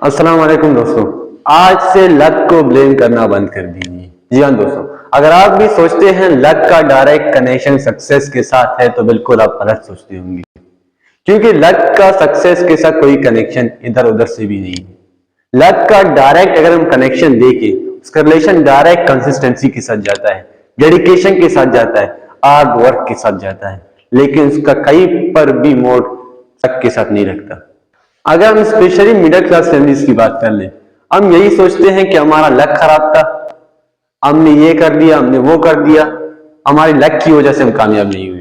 अस्सलाम वालेकुम दोस्तों। आज से लक को ब्लेम करना बंद कर दीजिए। जी हाँ दोस्तों, अगर आप भी सोचते हैं लक का डायरेक्ट कनेक्शन सक्सेस के साथ है तो बिल्कुल आप गलत सोचते होंगे, क्योंकि लक का सक्सेस के साथ कोई कनेक्शन इधर उधर से भी नहीं है। लक का डायरेक्ट अगर हम कनेक्शन देखें, उसका रिलेशन डायरेक्ट कंसिस्टेंसी के साथ जाता है, डेडिकेशन के साथ जाता है, हार्ड वर्क के साथ जाता है, लेकिन उसका कहीं पर भी मोड़ लक के साथ नहीं रखता। अगर हम स्पेशली मिडिल क्लास फैमिलीज की बात कर ले, हम यही सोचते हैं कि हमारा लक खराब था, हमने ये कर दिया, हमने वो कर दिया, हमारी लक की वजह से हम कामयाब नहीं हुए।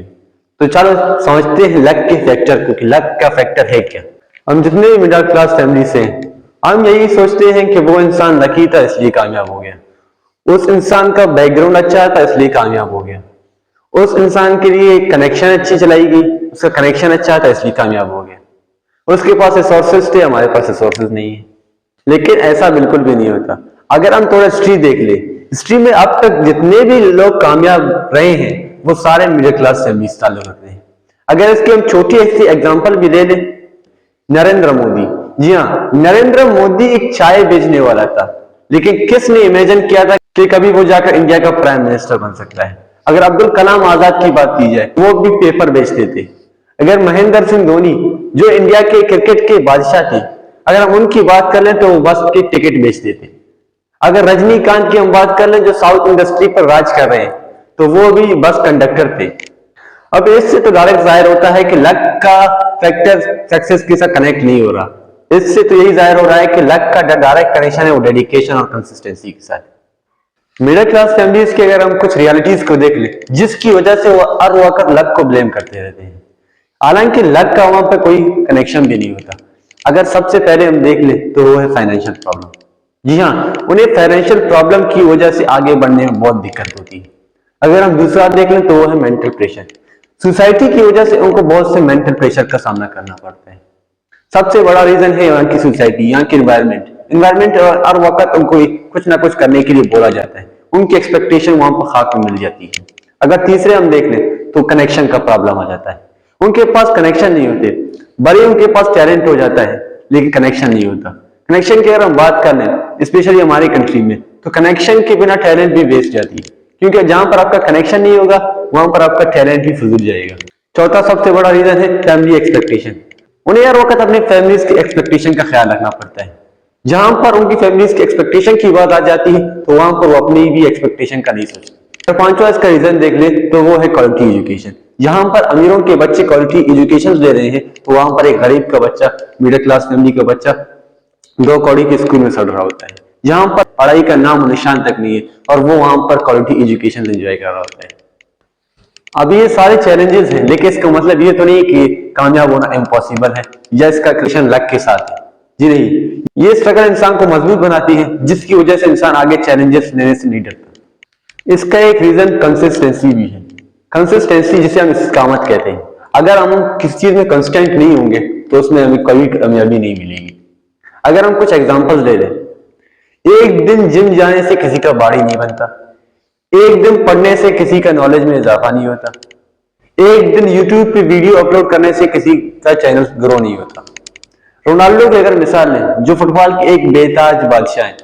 तो चलो समझते हैं लक के फैक्टर को कि लक का फैक्टर है क्या। हम जितने भी मिडिल क्लास फैमिली से हैं, हम यही सोचते हैं कि वो इंसान लकी था इसलिए कामयाब हो गया, उस इंसान का बैकग्राउंड अच्छा था इसलिए कामयाब हो गया, उस इंसान के लिए कनेक्शन अच्छी चलाई गई, उसका कनेक्शन अच्छा था इसलिए कामयाब हो गया, उसके पास रिसोर्सेज थे, हमारे पास रिसोर्सेज नहीं है। लेकिन ऐसा बिल्कुल भी नहीं होता। अगर हम थोड़ा हिस्ट्री देख ले, हिस्ट्री में अब तक जितने भी लोग कामयाब रहे हैं वो सारे मिडिल क्लास फैमिली से ताल्लुक रखते हैं। अगर इसकी हम छोटी सी एग्जांपल भी ले लें, नरेंद्र मोदी। जी हाँ, नरेंद्र मोदी एक चाय बेचने वाला था, लेकिन किसने इमेजिन किया था कि कभी वो जाकर इंडिया का प्राइम मिनिस्टर बन सकता है। अगर अब्दुल कलाम आजाद की बात की जाए, वो भी पेपर बेचते थे। अगर महेंद्र सिंह धोनी जो इंडिया के क्रिकेट के बादशाह थे, अगर हम उनकी बात कर लें तो वो बस के टिकट बेचते थे। अगर रजनीकांत की हम बात कर लें जो साउथ इंडस्ट्री पर राज कर रहे हैं, तो वो भी बस कंडक्टर थे। अब इससे तो डायरेक्ट जाहिर होता है कि लक का फैक्टर सक्सेस के साथ कनेक्ट नहीं हो रहा। इससे तो यही जाहिर हो रहा है कि लक का डायरेक्ट कनेक्शन है वो डेडिकेशन और कंसिस्टेंसी के साथ। मिडिल क्लास फैमिलीज के अगर हम कुछ रियलिटीज को देख ले, जिसकी वजह से वो हर वक्त लक को ब्लेम करते रहते हैं, हालांकि लक का वहां पर कोई कनेक्शन भी नहीं होता। अगर सबसे पहले हम देख ले तो वो है फाइनेंशियल प्रॉब्लम। जी हाँ, उन्हें फाइनेंशियल प्रॉब्लम की वजह से आगे बढ़ने में बहुत दिक्कत होती है। अगर हम दूसरा देख लें तो वो है मेंटल प्रेशर। सोसाइटी की वजह से उनको बहुत से मेंटल प्रेशर का सामना करना पड़ता है। सबसे बड़ा रीजन है यहाँ की सोसाइटी, यहाँ की इन्वायरमेंट हर वक्त उनको कुछ ना कुछ करने के लिए बोला जाता है, उनकी एक्सपेक्टेशन वहां पर खाक में मिल जाती है। अगर तीसरे हम देख लें तो कनेक्शन का प्रॉब्लम आ जाता है। उनके पास कनेक्शन नहीं होते, बड़े उनके पास टैलेंट हो जाता है लेकिन कनेक्शन नहीं होता। कनेक्शन की अगर हम बात कर लें स्पेशली हमारी कंट्री में, तो कनेक्शन के बिना टैलेंट भी वेस्ट जाती है, क्योंकि जहां पर आपका कनेक्शन नहीं होगा वहां पर आपका टैलेंट भी फुजूल जाएगा। चौथा सबसे बड़ा रीजन है फैमिली एक्सपेक्टेशन। उन्हें हर वक्त अपने फैमिलीज की एक्सपेक्टेशन का ख्याल रखना पड़ता है। जहां पर उनकी फैमिलीज की एक्सपेक्टेशन की बात आ जाती है तो वहां पर वो अपनी भी एक्सपेक्टेशन का नहीं सोचते। तो पांचवा इसका रीजन देख ले तो वो है क्वालिटी एजुकेशन। जहां पर अमीरों के बच्चे क्वालिटी एजुकेशन ले रहे हैं, तो वहां पर एक गरीब का बच्चा, मिडिल क्लास फैमिली का बच्चा 2 कौड़ी के स्कूल में सड़ रहा होता है, जहां पर पढ़ाई का नाम निशान तक नहीं है, और वो वहां पर क्वालिटी एजुकेशन एंजॉय कर रहा होता है। अब ये सारे चैलेंजेस हैं, लेकिन इसका मतलब ये तो नहीं कि कामयाब होना इम्पॉसिबल है या इसका कनेक्शन लक के साथ है। जी नहीं, ये स्ट्रगल इंसान को मजबूत बनाती है, जिसकी वजह से इंसान आगे चैलेंजेस लेने से नहीं डरता। इसका एक रीजन कंसिस्टेंसी भी है। कंसिस्टेंसी जिसे हम इस्तिकामत कहते हैं। अगर हम किसी चीज में कंस्टेंट नहीं होंगे तो उसमें हमें कभी कामयाबी नहीं मिलेगी। अगर हम कुछ एग्जांपल्स ले लें, एक दिन जिम जाने से किसी का बॉडी नहीं बनता, एक दिन पढ़ने से किसी का नॉलेज में इजाफा नहीं होता, एक दिन यूट्यूब पे वीडियो अपलोड करने से किसी का चैनल ग्रो नहीं होता। रोनाल्डो की अगर मिसाल लें, जो फुटबॉल के एक बेताज बादशाह हैं,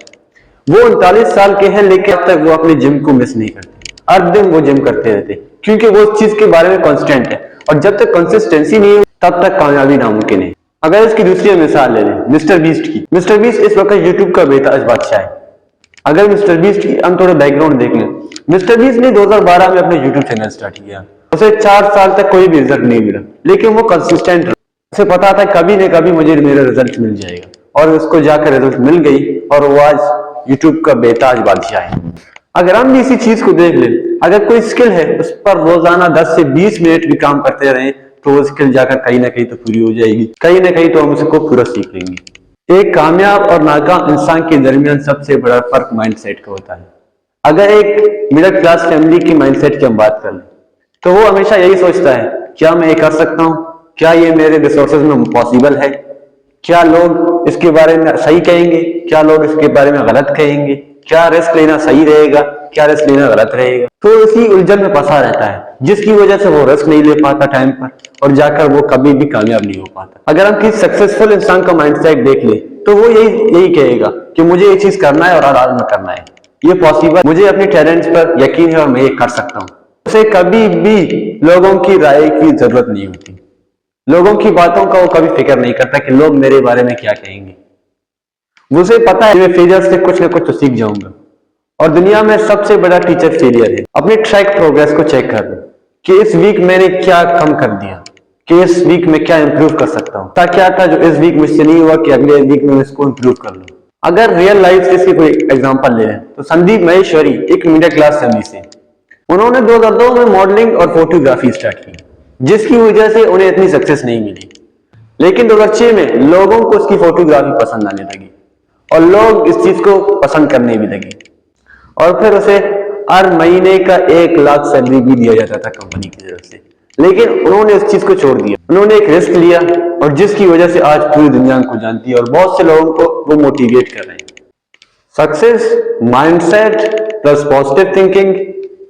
वो 39 साल के हैं लेकिन अब तक वो अपने जिम को मिस नहीं करते। हर दिन वो जिम करते रहते, क्योंकि वो उस चीज के बारे में कॉन्स्टेंट है, और जब तक कंसिस्टेंसी नहीं हो तब तक कामयाबी नामुमकिन है। अगर इसकी दूसरी मिसाल ले लें मिस्टर बीस्ट की, मिस्टर बीस्ट इस वक्त यूट्यूब का बेताज बादशाह है। अगर मिस्टर बीस्ट की हम थोड़ा बैकग्राउंड देख लें, मिस्टर बीस्ट ने 2012 में अपने यूट्यूब चैनल स्टार्ट किया। उसे 4 साल तक कोई भी रिजल्ट नहीं मिला, लेकिन वो कंसिस्टेंट रहा। उसे पता था कभी न कभी मुझे मेरा रिजल्ट मिल जाएगा, और उसको जाकर रिजल्ट मिल गई, और वो आज यूट्यूब का बेताज बादशाह है। अगर हम भी इसी चीज को देख लें, अगर कोई स्किल है उस पर रोजाना 10 से 20 मिनट भी काम करते रहे तो वो स्किल जाकर कहीं ना कहीं तो पूरी हो जाएगी, कहीं ना कहीं तो हम उसको पूरा सीख लेंगे। एक कामयाब और नाकाम इंसान के दरमियान सबसे बड़ा फर्क माइंडसेट का होता है। अगर एक मिडिल क्लास फैमिली की माइंडसेट की हम बात कर लें, तो वो हमेशा यही सोचता है, क्या मैं ये कर सकता हूँ, क्या ये मेरे रिसोर्सेज में पॉसिबल है, क्या लोग इसके बारे में सही कहेंगे, क्या लोग इसके बारे में गलत कहेंगे, क्या रिस्क लेना सही रहेगा, क्या रिस्क लेना गलत रहेगा। तो इसी उलझन में फंसा रहता है। जिसकी वजह से वो रिस्क नहीं ले पाता टाइम पर और जाकर वो कभी भी कामयाब नहीं हो पाता। अगर हम किसी सक्सेसफुल इंसान का माइंडसेट देख ले तो वो यही कहेगा कि मुझे ये चीज करना है और आज में करना है, ये पॉसिबल, मुझे अपने टैलेंट्स पर यकीन है और मैं ये कर सकता हूँ। उसे कभी भी लोगों की राय की जरूरत नहीं होती, लोगों की बातों का वो कभी फिक्र नहीं करता कि लोग मेरे बारे में क्या कहेंगे। मुझे पता है मैं फेलियर से कुछ ना कुछ तो सीख जाऊंगा और दुनिया में सबसे बड़ा टीचर फेलियर है। अपने ट्रैक प्रोग्रेस को चेक कर लो कि इस वीक मैंने क्या कम कर दिया, कि इस वीक में क्या इंप्रूव कर सकता हूँ, क्या था जो इस वीक मुझसे नहीं हुआ कि अगले वीक में इसको इंप्रूव कर लूँ। अगर रियल लाइफ से इसकी कोई एग्जांपल ले तो संदीप महेश्वरी एक मिडिल क्लास फैमिली से, उन्होंने 2002 में मॉडलिंग और फोटोग्राफी स्टार्ट की, जिसकी वजह से उन्हें इतनी सक्सेस नहीं मिली। लेकिन 2006 में लोगों को उसकी फोटोग्राफी पसंद आने लगी और लोग इस चीज को पसंद करने भी लगे और फिर उसे हर महीने का 1 लाख सैलरी भी दिया जाता था कंपनी की तरफ से। लेकिन उन्होंने इस चीज को छोड़ दिया, उन्होंने एक रिस्क लिया और जिसकी वजह से आज पूरी दुनिया को जानती है और बहुत से लोगों को वो मोटिवेट कर रहे हैं। Success mindset plus positive thinking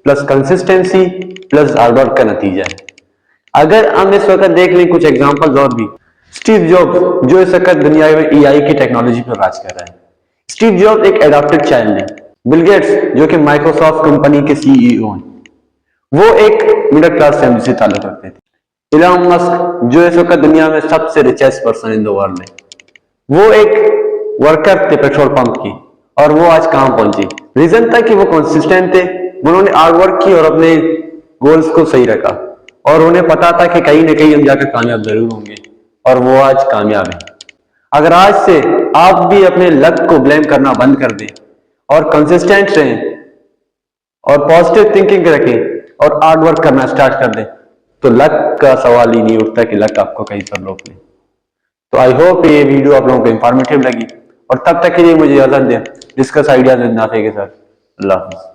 plus consistency plus hard work का नतीजा है। अगर हम इस वक्त देख लें कुछ एग्जांपल्स और भी, स्टीव जॉब्स जो इस वक्त दुनिया में एआई की टेक्नोलॉजी पर राज कर रहा है। स्टीव जॉब्स एक एडॉप्टेड चाइल्ड है। बिल गेट्स जो कि माइक्रोसॉफ्ट कंपनी के सीईओ हैं, वो एक मिडिल क्लास फैमिली से ताल्लुक रखते थे। इलॉन मस्क जो इस वक्त दुनिया में सबसे richest person in the world है, वो एक वर्कर थे पेट्रोल पंप की और वो आज कहां पहुंचे। रीजन था कि वो कंसिस्टेंट थे, उन्होंने हार्ड वर्क की और अपने गोल्स को सही रखा और उन्हें पता था कि कहीं ना कहीं हम जाकर कामयाब जरूर होंगे और वो आज कामयाब है। अगर आज से आप भी अपने लक को ब्लेम करना बंद कर दें और कंसिस्टेंट रहें और पॉजिटिव थिंकिंग रखें और हार्ड वर्क करना स्टार्ट कर दें तो लक का सवाल ही नहीं उठता कि लक आपको कहीं पर रोक ले। तो आई होप ये वीडियो आप लोगों को इंफॉर्मेटिव लगी और तब तक के लिए मुझे इजाजत दें डिस्कस आइडियाज विद नाफे के साथ। अल्लाह हाफिज़।